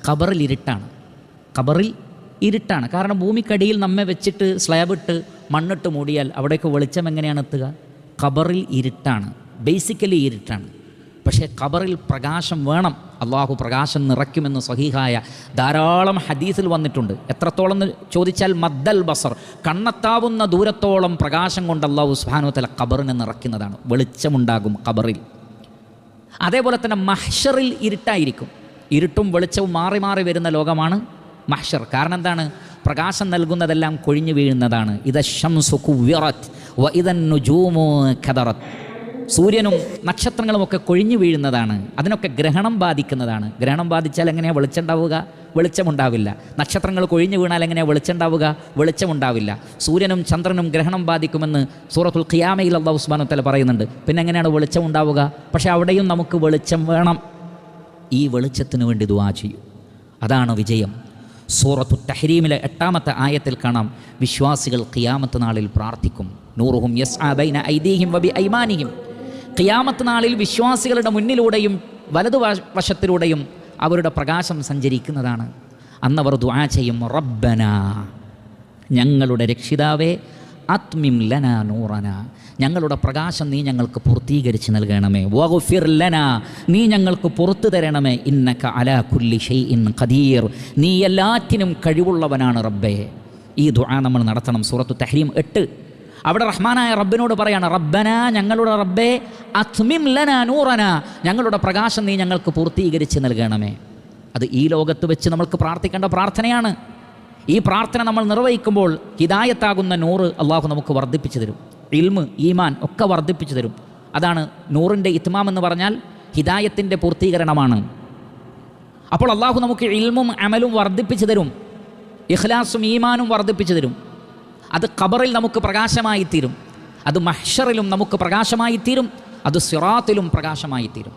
ഖബറിൽ ഇരുട്ടാണ്. ഖബറിൽ ഇരുട്ടാണ്. കാരണം ഭൂമിക്കടിയിൽ നമ്മെ വെച്ചിട്ട് സ്ലാബിട്ട് മണ്ണിട്ട് മൂടിയാൽ അവിടേക്ക് വെളിച്ചം എങ്ങനെയാണ് എത്തുക? ഖബറിൽ ഇരുട്ടാണ്, ബേസിക്കലി ഇരുട്ടാണ്. പക്ഷേ ഖബറിൽ പ്രകാശം വേണം. അള്ളാഹു പ്രകാശം നിറയ്ക്കുമെന്ന് സ്വഹീഹായ ധാരാളം ഹദീസിൽ വന്നിട്ടുണ്ട്. എത്രത്തോളം എന്ന് ചോദിച്ചാൽ മദ്ദൽ ബസർ, കണ്ണെത്താവുന്ന ദൂരത്തോളം പ്രകാശം കൊണ്ട് അള്ളാഹു സുബ്ഹാനഹു വ തആല ഖബറിനെ നിറയ്ക്കുന്നതാണ്. വെളിച്ചമുണ്ടാകും ഖബറിൽ. അതേപോലെ തന്നെ മഹ്ശറിൽ ഇരുട്ടായിരിക്കും. ഇരുട്ടും വെളിച്ചവും മാറി മാറി വരുന്ന ലോകമാണ് മഹ്ശർ. കാരണം എന്താണ്? പ്രകാശം നൽകുന്നതെല്ലാം കൊഴിഞ്ഞു വീഴുന്നതാണ്. ഇദ ശംസു കുവ്വിറത് വ ഇദൻ നുജൂമു കദറത്. സൂര്യനും നക്ഷത്രങ്ങളുമൊക്കെ കൊഴിഞ്ഞു വീഴുന്നതാണ്. അതിനൊക്കെ ഗ്രഹണം ബാധിക്കുന്നതാണ്. ഗ്രഹണം ബാധിച്ചാൽ എങ്ങനെയാണ് വെളിച്ചം ഉണ്ടാവുക? വെളിച്ചമുണ്ടാവില്ല. നക്ഷത്രങ്ങൾ കൊഴിഞ്ഞു വീണാൽ എങ്ങനെയാണ് വെളിച്ചം ഉണ്ടാവുക? വെളിച്ചമുണ്ടാവില്ല. സൂര്യനും ചന്ദ്രനും ഗ്രഹണം ബാധിക്കുമെന്ന് സൂറത്തുൽ ഖിയാമയിൽ അല്ലാഹു സുബ്ഹാനഹു വ തആല പറയുന്നുണ്ട്. പിന്നെ എങ്ങനെയാണ് വെളിച്ചം ഉണ്ടാവുക? പക്ഷേ അവിടെയും നമുക്ക് വെളിച്ചം വേണം. ഈ വെളിച്ചത്തിന് വേണ്ടി ദുആ ചെയ്യൂ. അതാണ് വിജയം. സൂറത്തു തഹ്രീമിലെ 8-ാമത്തെ ആയത്തിൽ കാണാം, വിശ്വാസികൾ ഖിയാമത്ത് നാളിൽ പ്രാർത്ഥിക്കും. നൂറുഹും യസ്ആ ബൈന ഐദീഹിം വബി ഐമാനിഹിം. ഖിയാമത്ത് നാളിൽ വിശ്വാസികളുടെ മുന്നിലൂടെയും വലതുവശത്തിലൂടെയും അവരുടെ പ്രകാശം സഞ്ചരിക്കുന്നതാണ്. അന്നവർ ദുആ ചെയ്യും, റബ്ബനാ, ഞങ്ങളുടെ രക്ഷിതാവേ, അത്മിം ലനാ നൂറന, ഞങ്ങളുടെ പ്രകാശം നീ ഞങ്ങൾക്ക് പൂർത്തീകരിച്ച് നൽകണമേ. വഗ്ഫിർ ലനാ, നീ ഞങ്ങൾക്ക് പുറത്തു തരണമേ. ഇന്നക അലാ കുല്ലി ഷൈഇൻ ഖദീർ, നീ എല്ലാറ്റിനും കഴിവുള്ളവനാണ് റബ്ബേ. ഈ ദുആ നമ്മൾ നടത്തണം. സൂറത്തു തഹ്രീം 8. അവിടെ റഹ്മാനായ റബ്ബിനോട് പറയാണ്, റബ്ബന, ഞങ്ങളുടെ റബ്ബേ, അത്മിം ലനാ നൂറന, ഞങ്ങളുടെ പ്രകാശം നീ ഞങ്ങൾക്ക് പൂർത്തീകരിച്ച് നൽകണമേ. അത് ഈ ലോകത്ത് വെച്ച് നമ്മൾക്ക് പ്രാർത്ഥിക്കേണ്ട പ്രാർത്ഥനയാണ്. ഈ പ്രാർത്ഥന നമ്മൾ നിർവഹിക്കുമ്പോൾ ഹിദായത്താകുന്ന നൂറ് അള്ളാഹു നമുക്ക് വർദ്ധിപ്പിച്ചു തരും. ഇൽമ്, ഈമാൻ ഒക്കെ വർദ്ധിപ്പിച്ചു തരും. അതാണ് നൂറിൻ്റെ ഇത്മാം എന്ന് പറഞ്ഞാൽ ഹിദായത്തിൻ്റെ പൂർത്തീകരണമാണ്. അപ്പോൾ അള്ളാഹു നമുക്ക് ഇൽമും അമലും വർദ്ധിപ്പിച്ചു തരും. ഇഖ്ലാസും ഈമാനും വർദ്ധിപ്പിച്ചു തരും. അത് ഖബറിൽ നമുക്ക് പ്രകാശമായിത്തീരും. അത് മഹ്ശറിലും നമുക്ക് പ്രകാശമായിത്തീരും. അത് സിറാത്തിലും പ്രകാശമായിത്തീരും.